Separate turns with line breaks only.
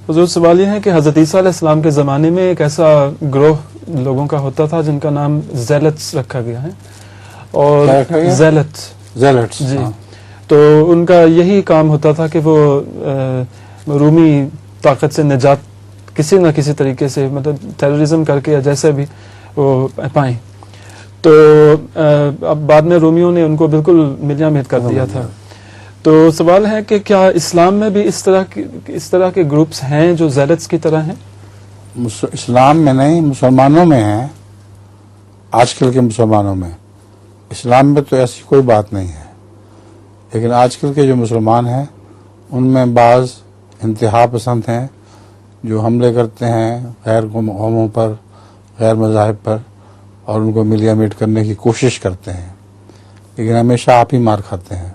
حضور سوال یہ ہے کہ حضرت عیسیٰ علیہ السلام کے زمانے میں ایک ایسا گروہ لوگوں کا ہوتا تھا جن کا نام زیلٹس رکھا گیا ہے، اور زیلٹس جی، تو ان کا یہی کام ہوتا تھا کہ وہ رومی طاقت سے نجات کسی نہ کسی طریقے سے، مطلب ٹیررزم کر کے یا جیسے بھی وہ پائیں. تو اب بعد میں رومیوں نے ان کو بالکل ملیاں میٹ کر دیا تھا. تو سوال ہے کہ کیا اسلام میں بھی اس طرح کے گروپس ہیں جو زیلٹس کی طرح ہیں؟
اسلام میں نہیں، مسلمانوں میں ہیں، آج کل کے مسلمانوں میں. اسلام میں تو ایسی کوئی بات نہیں ہے، لیکن آج کل کے جو مسلمان ہیں ان میں بعض انتہا پسند ہیں جو حملے کرتے ہیں غیر قوموں پر، غیر مذاہب پر، اور ان کو ملیا میٹ کرنے کی کوشش کرتے ہیں، لیکن ہمیشہ آپ ہی مار کھاتے ہیں.